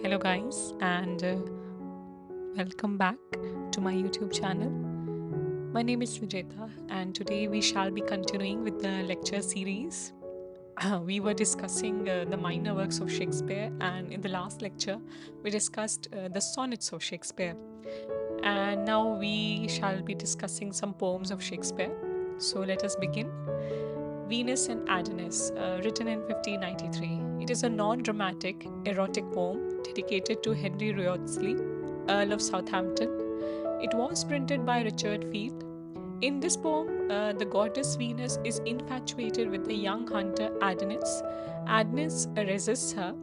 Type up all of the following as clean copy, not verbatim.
Hello, guys, and welcome back to my YouTube channel. My name is Vijeta, and today we shall be continuing with the lecture series. We were discussing the minor works of Shakespeare, and in the last lecture, we discussed the sonnets of Shakespeare. And now we shall be discussing some poems of Shakespeare. So let us begin. Venus and Adonis, written in 1593. It is a non dramatic, erotic poem dedicated to Henry Wriothesley, Earl of Southampton. It was printed by Richard Field. In this poem, the goddess Venus is infatuated with the young hunter Adonis. Adonis resists her,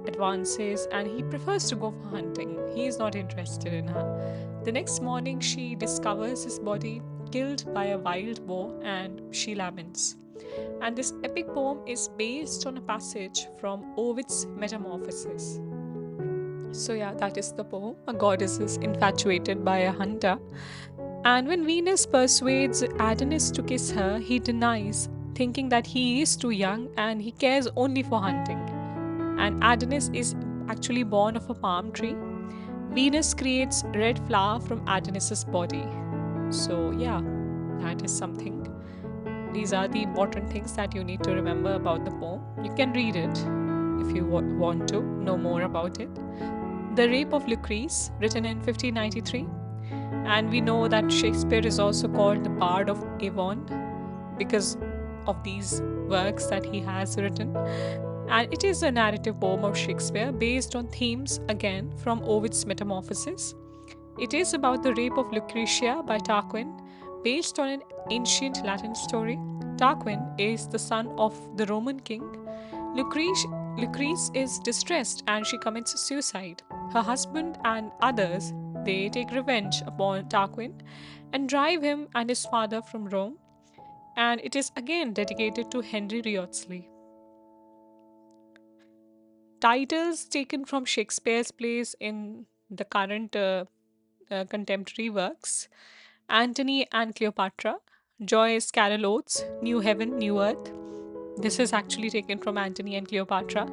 advances, and he prefers to go for hunting. He is not interested in her. The next morning, she discovers his body killed by a wild boar and she laments. And this epic poem is based on a passage from Ovid's Metamorphoses. So, yeah, that is the poem. A goddess is infatuated by a hunter. And when Venus persuades Adonis to kiss her, he denies, thinking that he is too young and he cares only for hunting. And Adonis is actually born of a palm tree. Venus creates red flower from Adonis's body. So, yeah, that is something. These are the important things that you need to remember about the poem. You can read it if you want to know more about it. The Rape of Lucrece, written in 1593. And we know that Shakespeare is also called the Bard of Avon because of these works that he has written. And it is a narrative poem of Shakespeare based on themes again from Ovid's Metamorphoses. It is about the rape of Lucretia by Tarquin, based on an ancient Latin story. Tarquin is the son of the Roman king. Lucrece is distressed and she commits suicide. Her husband and others they take revenge upon Tarquin and drive him and his father from Rome. And it is again dedicated to Henry Wriothesley. Titles taken from Shakespeare's plays in the current contemporary works: Antony and Cleopatra, Joyce Carol Oates, New Heaven, New Earth. This is actually taken from Antony and Cleopatra.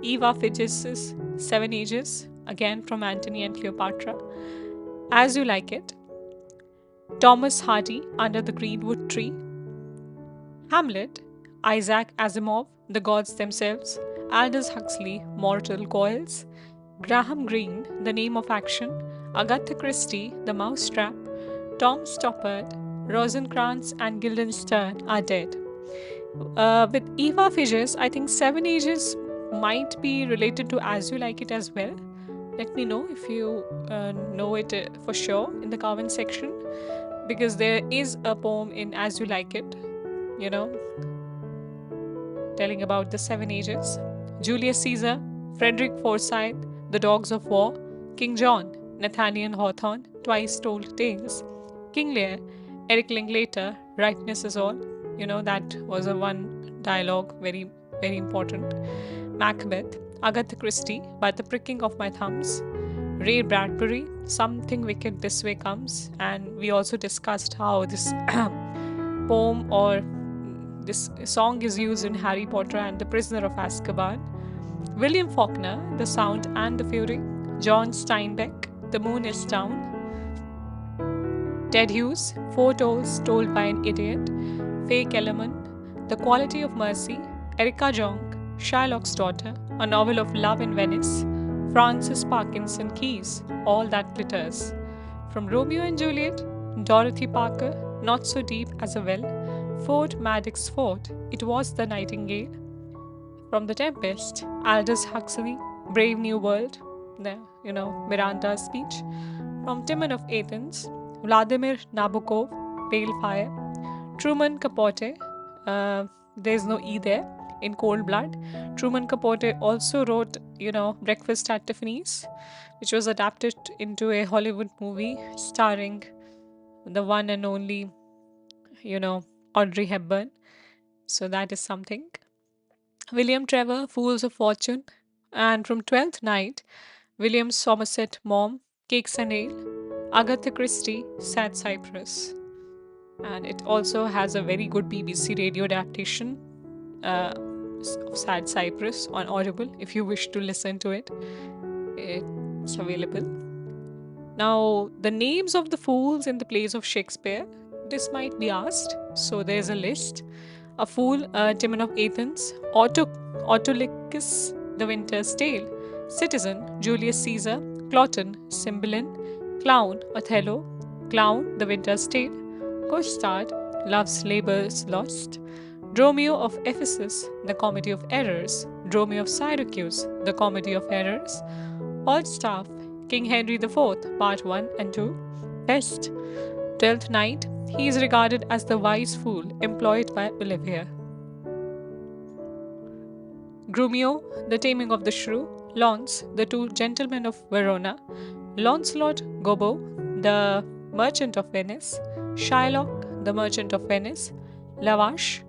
Eva Fitzgerald's Seven Ages, again from Antony and Cleopatra. As You Like It, Thomas Hardy, Under the Greenwood Tree. Hamlet, Isaac Asimov, The Gods Themselves. Aldous Huxley, Mortal Coils. Graham Greene, The Name of Action. Agatha Christie, The Mousetrap. Tom Stoppard, Rosencrantz, and Guildenstern are dead. With Eva Fitzgerald, I think Seven Ages might be related to As You Like It as well. Let me know if you know it for sure in the comment section, because there is a poem in As You Like It, you know, telling about the Seven Ages. Julius Caesar, Frederick Forsyth, The Dogs of War. King John, Nathaniel Hawthorne, Twice Told Tales. King Lear, Eric Linklater, Ripeness is All. You know, that was a one dialogue, very, very important. Macbeth, Agatha Christie, By the Pricking of My Thumbs. Ray Bradbury, Something Wicked This Way Comes. And we also discussed how this poem or this song is used in Harry Potter and the Prisoner of Azkaban. William Faulkner, The Sound and the Fury. John Steinbeck, The Moon is Down. Ted Hughes, Four Tales Told by an Idiot. Faye Kellerman, The Quality of Mercy. Erica Jong, Shylock's Daughter, A Novel of Love in Venice. Francis Parkinson Keys, All That Glitters. From Romeo and Juliet, Dorothy Parker, Not So Deep as a Well. Fort Maddox Fort, It Was the Nightingale. From The Tempest, Aldous Huxley, Brave New World, Miranda's speech. From Timon of Athens, Vladimir Nabokov, Pale Fire. Truman Capote, there's no E there, in Cold Blood. Truman Capote also wrote, Breakfast at Tiffany's, which was adapted into a Hollywood movie starring the one and only, Audrey Hepburn. So that is something. William Trevor, Fools of Fortune. And from Twelfth Night, William Somerset Maugham, Cakes and Ale. Agatha Christie, Sad Cypress. And it also has a very good BBC radio adaptation of Sad Cypress on Audible if you wish to listen to it. it's available. Now, the names of the fools in the plays of Shakespeare, this might be asked. So, there's a list. A fool, Timon of Athens, Autolycus, the Winter's Tale, Citizen, Julius Caesar, Cloten, Cymbeline, Clown, Othello, Clown, the Winter's Tale, Costard, Love's Labour's Lost, Dromio of Ephesus, the Comedy of Errors, Dromio of Syracuse, the Comedy of Errors, Falstaff, King Henry IV, Part 1 and 2, Pest, Twelfth Night, he is regarded as the wise fool employed by Olivia. Grumio, The Taming of the Shrew, Launce, The Two Gentlemen of Verona, Launcelot Gobbo, The Merchant of Venice, Shylock, The Merchant of Venice, Lavash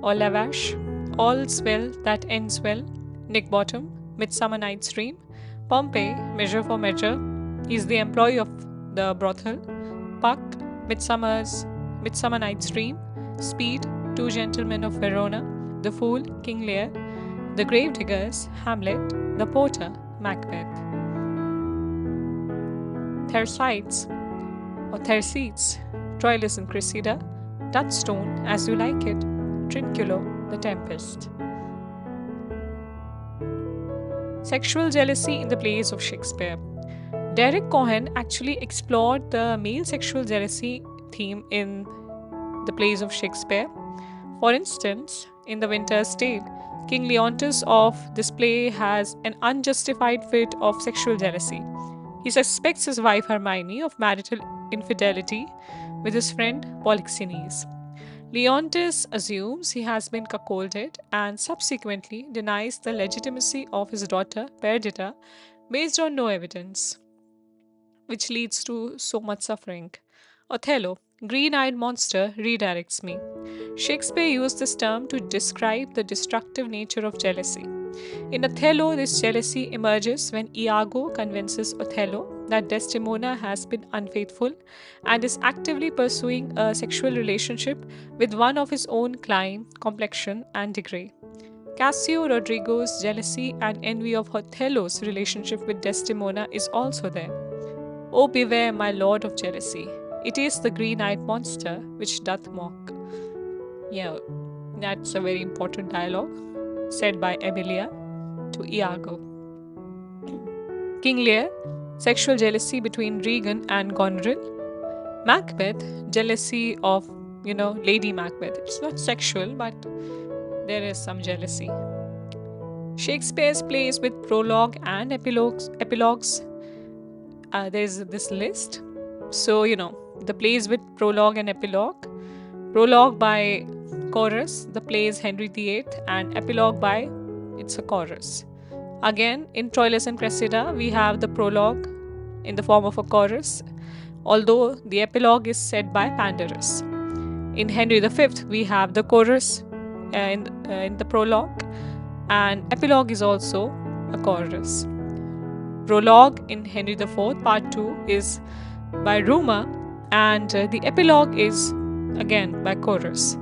or Lavash, All's Well That Ends Well, Nick Bottom, Midsummer Night's Dream, Pompey, Measure for Measure, he's the employee of the brothel, Puck, Midsummer Night's Dream, Speed, Two Gentlemen of Verona, The Fool, King Lear, The Gravediggers, Hamlet, The Porter, Macbeth. Thersites or Thersites, Troilus and Cressida, Touchstone, As You Like It, Trinculo, The Tempest. Sexual jealousy in the plays of Shakespeare. Derek Cohen actually explored the male sexual jealousy theme in the plays of Shakespeare. For instance, in The Winter's Tale, King Leontes of this play has an unjustified fit of sexual jealousy. He suspects his wife Hermione of marital infidelity with his friend Polixenes. Leontes assumes he has been cuckolded and subsequently denies the legitimacy of his daughter Perdita based on no evidence, which leads to so much suffering. Othello, green-eyed monster, redirects me. Shakespeare used this term to describe the destructive nature of jealousy. In Othello, this jealousy emerges when Iago convinces Othello that Desdemona has been unfaithful and is actively pursuing a sexual relationship with one of his own clime, complexion, and degree. Cassio Rodrigo's jealousy and envy of Othello's relationship with Desdemona is also there. Oh, beware, my lord of jealousy. It is the green-eyed monster which doth mock. Yeah, that's a very important dialogue said by Emilia to Iago. King Lear, sexual jealousy between Regan and Goneril. Macbeth, jealousy of, Lady Macbeth. It's not sexual, but there is some jealousy. Shakespeare's plays with prologue and epilogues. There's this list. So, the plays with prologue and epilogue. Prologue by chorus, the play is Henry VIII, and epilogue by it's a chorus. Again, in Troilus and Cressida, we have the prologue in the form of a chorus, although the epilogue is said by Pandarus. In Henry V, we have the chorus in the prologue, and epilogue is also a chorus. Prologue in Henry IV, Part 2, is by Rumor, and the epilogue is again by chorus.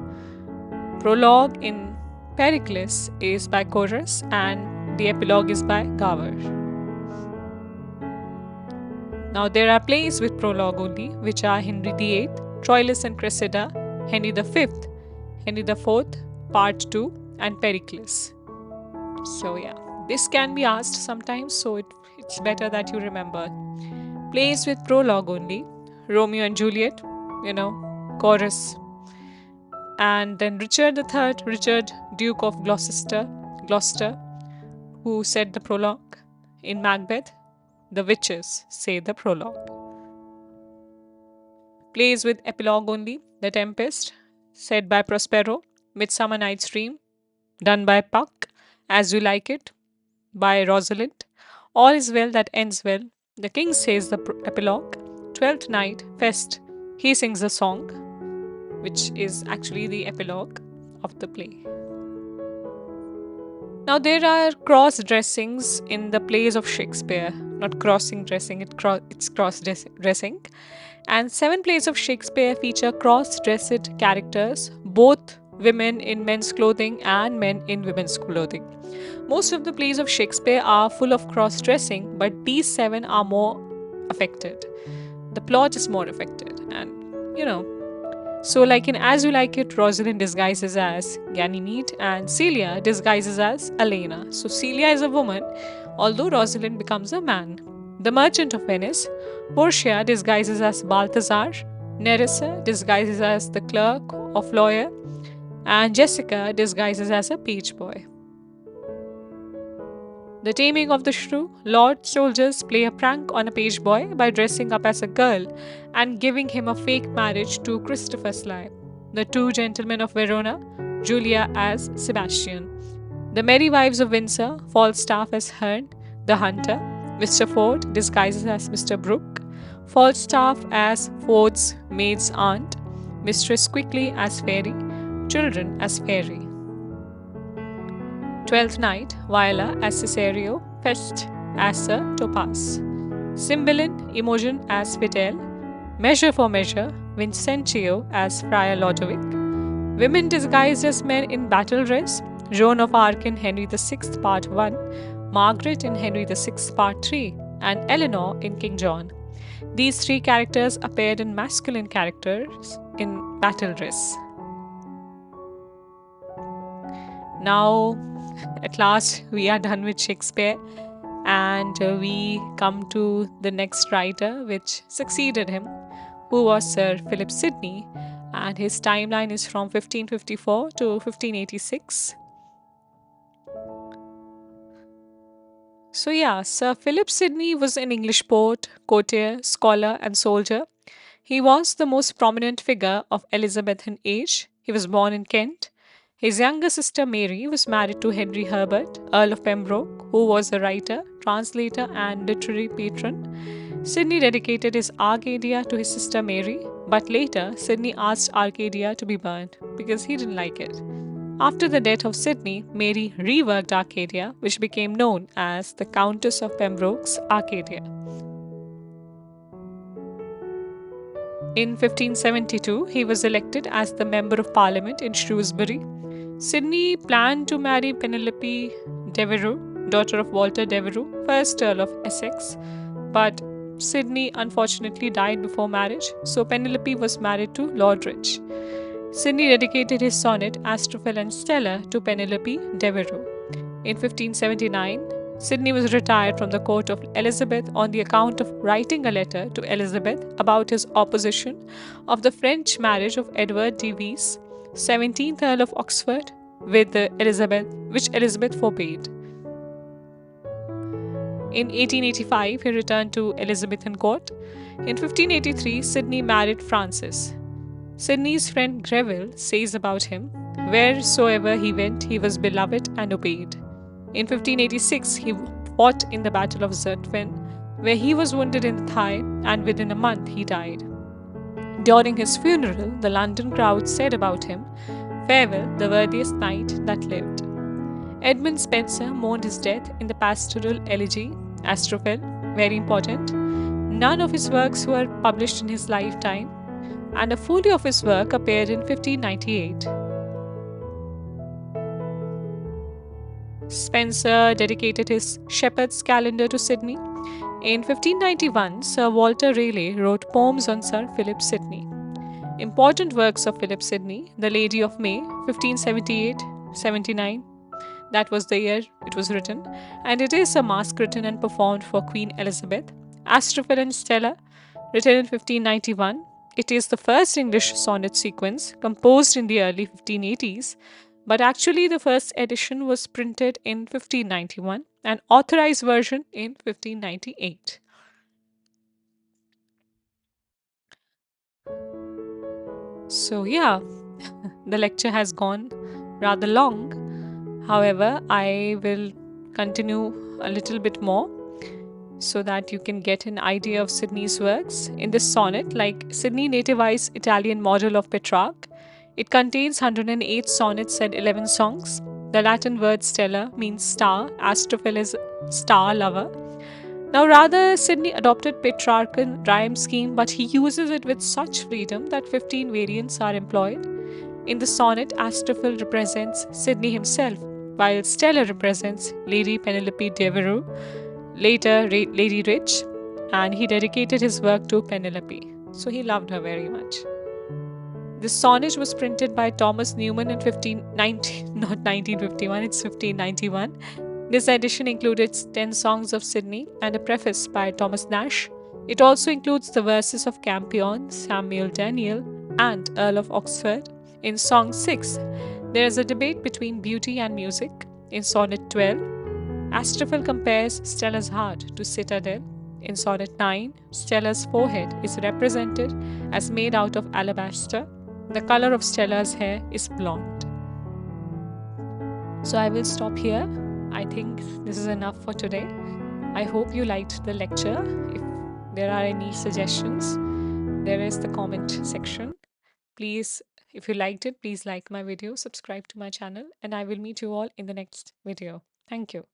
Prologue in Pericles is by chorus, and the epilogue is by Gower. Now there are plays with prologue only, which are Henry VIII, Troilus and Cressida, Henry V, Henry IV, Part 2, and Pericles. So yeah, this can be asked sometimes, so it's better that you remember. Plays with prologue only, Romeo and Juliet, chorus. And then Richard III, Richard, Duke of Gloucester, who said the prologue. In Macbeth, the witches say the prologue. Plays with epilogue only, The Tempest, said by Prospero, Midsummer Night's Dream, done by Puck, As You Like It, by Rosalind, All Is Well That Ends Well, the King says the epilogue, Twelfth Night, Fest, he sings a song, which is actually the epilogue of the play. Now there are cross-dressings in the plays of Shakespeare, not crossing dressing, it's cross-dressing. And 7 plays of Shakespeare feature cross-dressed characters, both women in men's clothing and men in women's clothing. Most of the plays of Shakespeare are full of cross dressing, but these seven are more affected. The plot is more affected, and you know. So, like in As You Like It, Rosalind disguises as Ganymede and Celia disguises as Elena. So, Celia is a woman, although Rosalind becomes a man. The Merchant of Venice, Portia disguises as Balthazar, Nerissa disguises as the clerk of lawyer, and Jessica disguises as a page boy. The Taming of the Shrew, Lord soldiers play a prank on a page boy by dressing up as a girl and giving him a fake marriage to Christopher Sly. The Two Gentlemen of Verona, Julia as Sebastian. The Merry Wives of Windsor, Falstaff as Herne, the Hunter, Mr. Ford disguises as Mr. Brooke, Falstaff as Ford's maid's aunt, Mistress Quickly as Fairy, children as Fairy. Twelfth Night, Viola as Cesario, Fest as Sir Topaz, Cymbeline, Imogen as Fidel, Measure for Measure, Vincentio as Friar Lodovick, women disguised as men in battle dress, Joan of Arc in Henry VI Part 1, Margaret in Henry VI Part 3, and Eleanor in King John. These three characters appeared in masculine characters in battle dress. Now, at last, we are done with Shakespeare, and we come to the next writer which succeeded him, who was Sir Philip Sidney, and his timeline is from 1554 to 1586. So, yeah, Sir Philip Sidney was an English poet, courtier, scholar, and soldier. He was the most prominent figure of Elizabethan age. He was born in Kent. His younger sister Mary was married to Henry Herbert, Earl of Pembroke, who was a writer, translator, and literary patron. Sidney dedicated his Arcadia to his sister Mary, but later Sidney asked Arcadia to be burned because he didn't like it. After the death of Sidney, Mary reworked Arcadia, which became known as the Countess of Pembroke's Arcadia. In 1572, he was elected as the Member of Parliament in Shrewsbury. Sidney planned to marry Penelope Devereux, daughter of Walter Devereux, first Earl of Essex, but Sidney unfortunately died before marriage, so Penelope was married to Lord Rich. Sidney dedicated his sonnet Astrophel and Stella to Penelope Devereux. In 1579, Sidney was retired from the court of Elizabeth on the account of writing a letter to Elizabeth about his opposition of the French marriage of Edward de Vise, 17th Earl of Oxford, with Elizabeth, which Elizabeth forbade. In 1885, he returned to Elizabethan court. In 1583, Sidney married Frances. Sidney's friend Greville says about him, "Wheresoever he went, he was beloved and obeyed." In 1586, he fought in the Battle of Zutphen, where he was wounded in the thigh, and within a month he died. During his funeral, the London crowd said about him, "Farewell, the worthiest knight that lived." Edmund Spenser mourned his death in the pastoral elegy, Astrophel, very important. None of his works were published in his lifetime, and a folio of his work appeared in 1598. Spenser dedicated his Shepherd's Calendar to Sidney. In 1591, Sir Walter Raleigh wrote poems on Sir Philip Sidney. Important works of Philip Sidney: The Lady of May, 1578-79. That was the year it was written, and it is a masque written and performed for Queen Elizabeth. Astrophel and Stella, written in 1591. It is the first English sonnet sequence composed in the early 1580s, but actually the first edition was printed in 1591, an authorized version in 1598. So, yeah, the lecture has gone rather long. However, I will continue a little bit more so that you can get an idea of Sidney's works. In this sonnet, like Sidney nativized Italian model of Petrarch, it contains 108 sonnets and 11 songs. The Latin word stella means star, Astrophel is star lover. Now, rather, Sidney adopted Petrarchan rhyme scheme, but he uses it with such freedom that 15 variants are employed. In the sonnet, Astrophil represents Sidney himself, while Stella represents Lady Penelope Devereux, later Lady Rich, and he dedicated his work to Penelope. So he loved her very much. This sonnet was printed by Thomas Newman in 1590, not 1951, it's 1591. This edition included 10 songs of Sidney and a preface by Thomas Nash. It also includes the verses of Campion, Samuel Daniel, and Earl of Oxford. In Song 6, there is a debate between beauty and music. In Sonnet 12, Astrophil compares Stella's heart to citadel. In Sonnet 9, Stella's forehead is represented as made out of alabaster. The color of Stella's hair is blonde. So I will stop here. I think this is enough for today. I hope you liked the lecture. If there are any suggestions, there is the comment section. Please, if you liked it, please like my video, subscribe to my channel, and I will meet you all in the next video. Thank you.